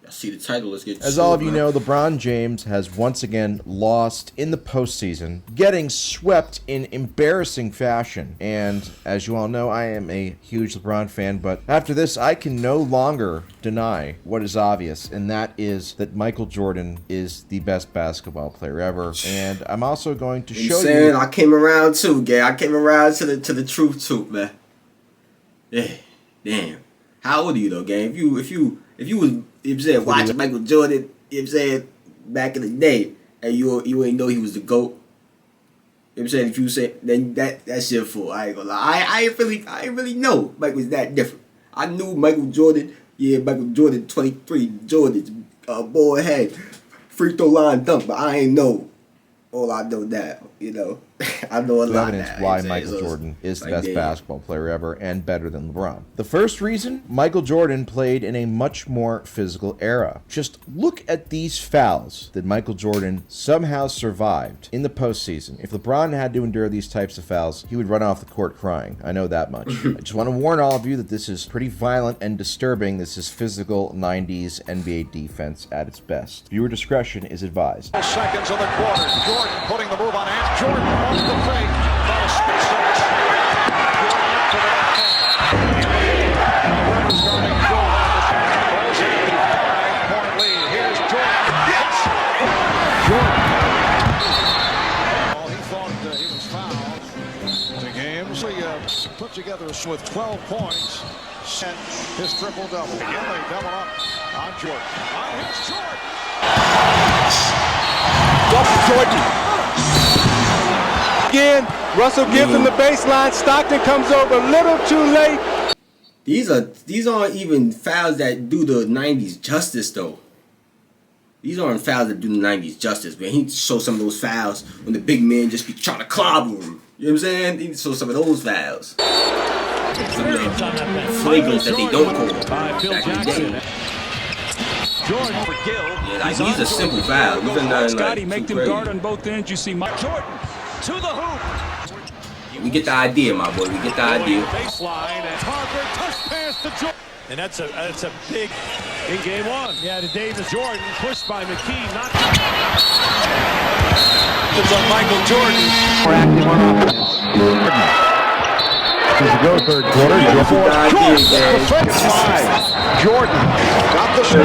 I see the title. Let's get As all of you know, LeBron James has once again lost in the postseason, getting swept in embarrassing fashion. And as you all know, I am a huge LeBron fan, but after this, I can no longer deny what is obvious, and that is that Michael Jordan is the best basketball player ever. And I'm also going to show you. I came around too, gay. I came around to the truth too, man. Yeah, damn. How old are you though, gang? If you was watching Michael Jordan, back in the day, and you ain't know he was the GOAT. If you say then that's your fault. I ain't gonna lie. I ain't really know Mike was that different. I knew Michael Jordan. Yeah, Michael Jordan, 23 Jordans, ball head, free throw line dunk, but I ain't know. All I know now, I know a lot evidence now. why Michael Jordan is the best basketball player ever and better than LeBron. The first reason, Michael Jordan played in a much more physical era. Just look at these fouls that Michael Jordan somehow survived in the postseason. If LeBron had to endure these types of fouls, he would run off the court crying. I know that much. I just want to warn all of you that this is pretty violent and disturbing. This is physical 90s NBA defense at its best. Viewer discretion is advised. Seconds of the quarter. Jordan putting the move on Ant. Jordan off the fake. Not a space. Jordan up to the backhand. Rivers guarding Jordan. Bulls have the 5-point lead. Here's Jordan. Yes! Jordan. He thought he was fouled. The games he put together with 12 points. Sent his triple-double. Again, they double up on Jordan. Here's Jordan. Jordan. Again, Russell gives him the baseline. Stockton comes over a little too late. These aren't even fouls that do the 90s justice though. These aren't fouls that do the 90s justice, man. He needs to show some of those fouls when the big man just be trying to clobber him. You know what I'm saying? He needs to show some of those fouls. Some of the flagrants that they don't call back in the day. Jordan for Gill. Yeah, like these are simple fouls. These are not Scotty, like make them guard on both ends. You see Mike Jordan to the hoop. Yeah, we get the idea, my boy. We get the idea. Baseline and Harper touch pass to Jordan. And that's a big in game one. Yeah, to Davis. Jordan pushed by McKee. Not. It's on Michael Jordan. More active on offense. As we go third quarter, Jordan got the shot.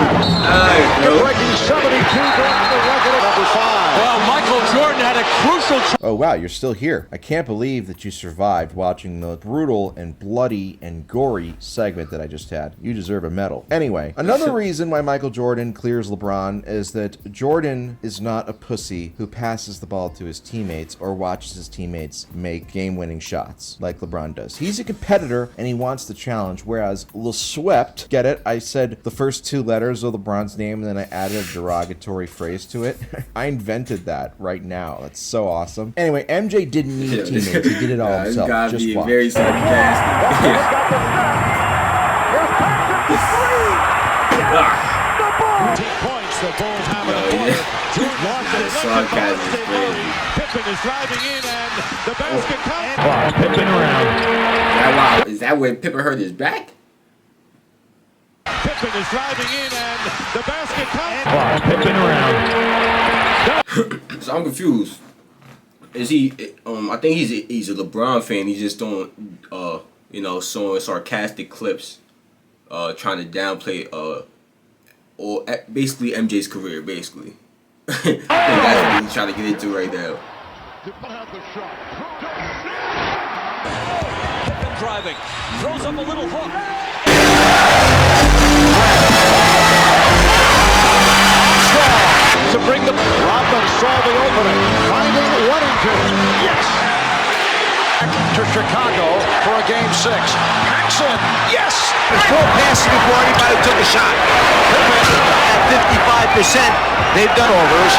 Breaking 72 going the record at number 5. Well, Michael Jordan had a crucial. Oh wow, you're still here. I can't believe that you survived watching the brutal and bloody and gory segment that I just had. You deserve a medal. Anyway, another reason why Michael Jordan clears LeBron is that Jordan is not a pussy who passes the ball to his teammates or watches his teammates make game-winning shots like LeBron does. He's a competitor and he wants the challenge, whereas LeSwept, get it? I said the first 2 letters of LeBron's name and then I added a derogatory phrase to it. I invented that right now. That's so awesome. Anyway, MJ didn't need teammates. He did it all himself. Just watch. Very sarcastic. 14 points. The Bulls have it a quarter. Sarcasm is crazy. Pippen is driving in and the basket comes. Pippen around. Is that when Pippen hurt his back? Pippen is driving in and the basket comes. Pippen around. So I'm confused. Is he? I think he's a LeBron fan. He's just doing showing sarcastic clips, trying to downplay or basically MJ's career, basically. I think that's what he's trying to get into right now. Pippen driving, throws up a little hook. To bring the Rodman saw the opening, finding Wellington. Yes. To Chicago for a game 6. Paxson. Yes. There's 4 passes before anybody took a shot. Pippen at 55%. They've done overs.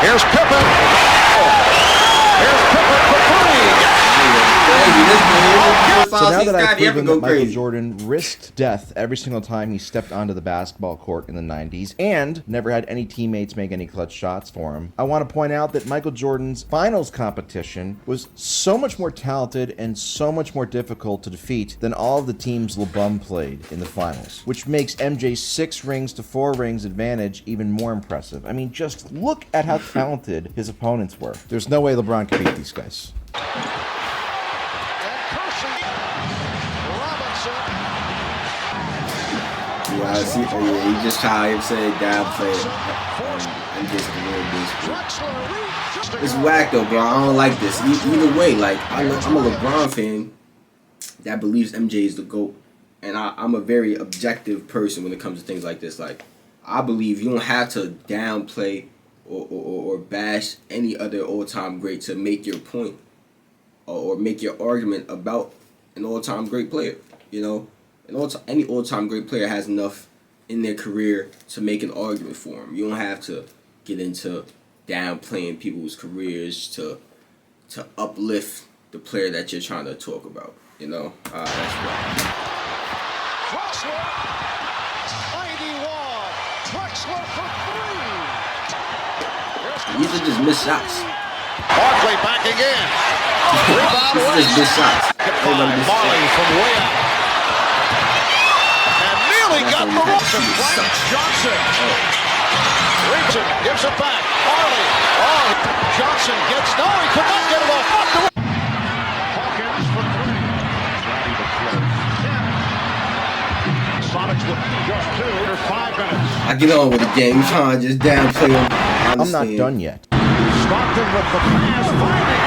Here's Pippen. Here's Pippen for 3. So now that I've proven that Michael Jordan risked death every single time he stepped onto the basketball court in the 90s and never had any teammates make any clutch shots for him, I want to point out that Michael Jordan's finals competition was so much more talented and so much more difficult to defeat than all of the teams LeBron played in the finals, which makes MJ's 6 rings to 4 rings advantage even more impressive. I mean, just look at how talented his opponents were. There's no way LeBron could beat these guys. Yeah, I see. He just tried to say downplay it. I'm just a little bit. It's whack though, bro. I don't like this. Either way, like I'm a LeBron fan that believes MJ is the GOAT, and I'm a very objective person when it comes to things like this. Like I believe you don't have to downplay or bash any other all-time great to make your point or make your argument about an all-time great player. You know, any all-time great player has enough in their career to make an argument for him. You don't have to get into downplaying people's careers to uplift the player that you're trying to talk about. You know, that's right. Drexler, 91. Drexler for 3. These are just missed shots. Barkley back again. Rebound These are just missed shots. Marley from way out. And nearly got the Wilson. Frank Johnson. Reaches, gives it back. Marley. Oh, Johnson gets, no, he could not get it off. Hawkins for 3. Ready to close. Sonics with just 2 or 5 minutes. I get on with the game. You trying to just downplay him. I'm not done yet. Stockton with the pass, finding.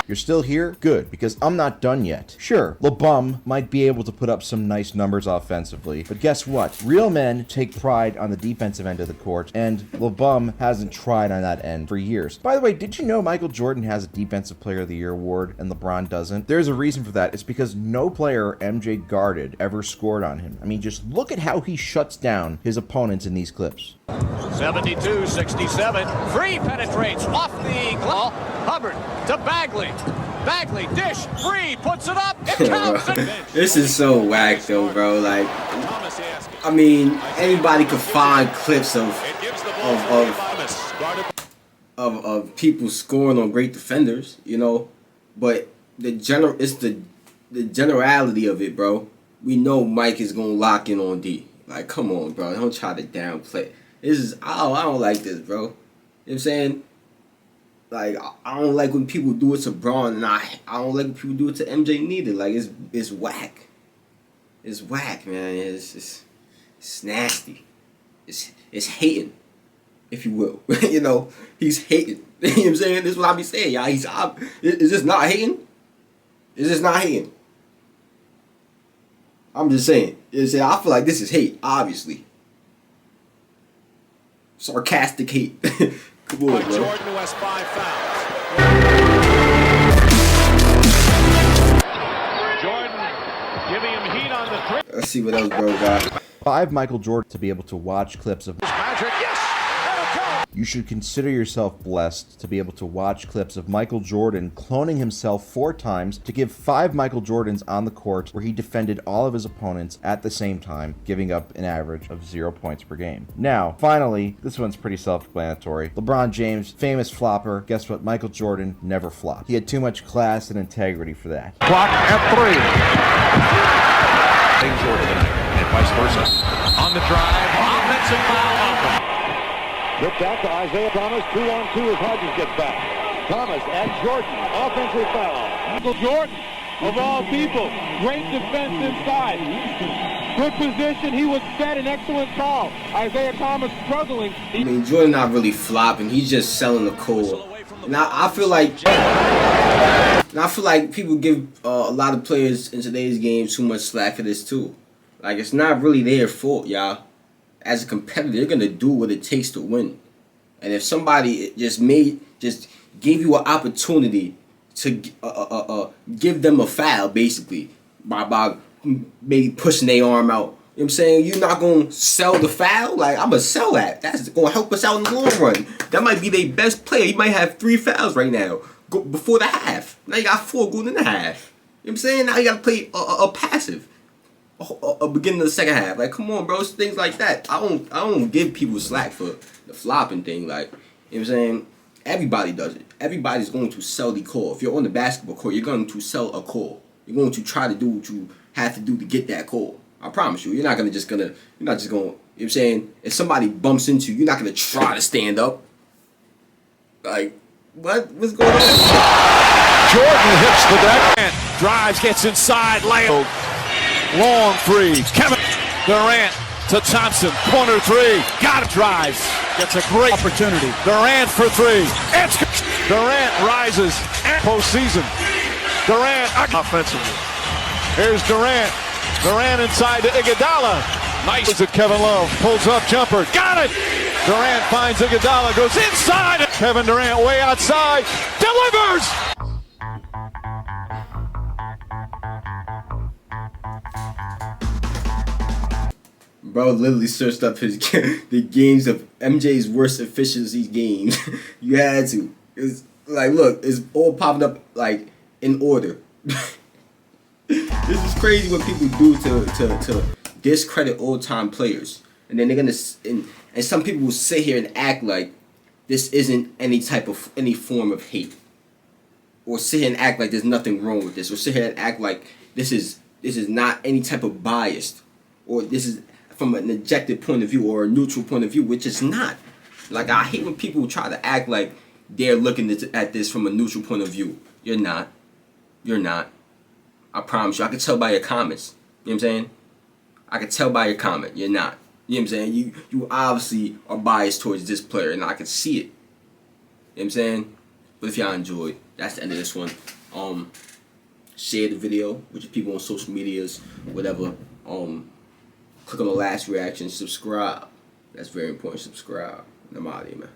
You're still here? Good, because I'm not done yet. Sure, LeBum might be able to put up some nice numbers offensively, but guess what? Real men take pride on the defensive end of the court, and LeBum hasn't tried on that end for years. By the way, did you know Michael Jordan has a Defensive Player of the Year award and LeBron doesn't? There's a reason for that. It's because no player MJ guarded ever scored on him. I mean, just look at how he shuts down his opponents in these clips. 72-67. Free penetrates off the glove. Hubbard to Bagley. Bagley dish free puts it up. It counts. This is so whack though, bro. Like, I mean, anybody could find clips of people scoring on great defenders, you know. But it's the generality of it, bro. We know Mike is gonna lock in on D. Like, come on, bro. Don't try to downplay. I don't like this, bro. You know what I'm saying? Like, I don't like when people do it to Braun, and I don't like when people do it to MJ neither. Like, it's whack. It's whack, man. It's nasty. It's hating, if you will. You know, he's hating. You know what I'm saying? This is what I be saying, y'all. Is this not hating? Is this not hating? I'm just saying. You know what I'm saying? I feel like this is hate, obviously. Sarcastic hate. Come on, bro. Jordan, who has 5 fouls. Jordan giving him heat on the 3. Let's see what else bro got. 5 Michael Jordan to be able to watch clips of. Magic, yes! You should consider yourself blessed to be able to watch clips of Michael Jordan cloning himself 4 times to give 5 Michael Jordans on the court where he defended all of his opponents at the same time, giving up an average of 0 points per game. Now, finally, this one's pretty self-explanatory. LeBron James, famous flopper. Guess what? Michael Jordan never flopped. He had too much class and integrity for that. Clock at 3. Jordan tonight, and vice versa. On the drive, offensive foul. Ripped out to Isaiah Thomas, 2-on-2 as Hodges gets back. Thomas and Jordan, offensive foul. Michael Jordan, of all people, great defense inside. Good position, he was set, an excellent call. Isaiah Thomas struggling. I mean, Jordan not really flopping, he's just selling the core. And I feel like people give a lot of players in today's game too much slack for this too. Like, it's not really their fault, y'all. As a competitor, they're gonna do what it takes to win. And if somebody just gave you an opportunity to give them a foul, basically by maybe pushing their arm out, you know what I'm saying? You're not gonna sell the foul. Like, I'm gonna sell that. That's gonna help us out in the long run. That might be their best player. He might have 3 fouls right now before the half. Now you got 4 going in the half. what I'm saying? Now you gotta play a passive. A beginning of the second half. Like, come on, bro. It's things like that. I don't give people slack for the flopping thing. Like, you know what I'm saying? Everybody does it. Everybody's going to sell the call. If you're on the basketball court, you're going to sell a call. You're going to try to do what you have to do to get that call. I promise you. You're not just gonna, you know what I'm saying? If somebody bumps into you, you're not gonna try to stand up. Like, what's going on? Jordan hits the deck. Drives, gets inside, layup. Long three. Kevin Durant to Thompson. Corner three. Got it. Drives. Gets a great opportunity. Durant for three. Durant rises. Postseason. Durant offensively. Here's Durant. Durant inside to Iguodala. Nice to Kevin Love. Pulls up jumper. Got it. Durant finds Iguodala. Goes inside. Kevin Durant way outside. Delivers. Bro literally searched up the games of MJ's worst efficiency games. You had to. It's like, look, it's all popping up like in order. This is crazy what people do to discredit old-time players, and then they're gonna and some people will sit here and act like this isn't any form of hate, or sit here and act like there's nothing wrong with this, or sit here and act like this is not any type of bias, or this is from an objective point of view or a neutral point of view, which it's not. Like, I hate when people try to act like they're looking at this from a neutral point of view. You're not. You're not. I promise you. I can tell by your comments. You know what I'm saying? I can tell by your comment. You're not. You know what I'm saying? You obviously are biased towards this player, and I can see it. You know what I'm saying? But if y'all enjoyed, that's the end of this one. Share the video with your people on social medias, whatever. Click on the last reaction. Subscribe. That's very important. Subscribe. And I'm out of here, man.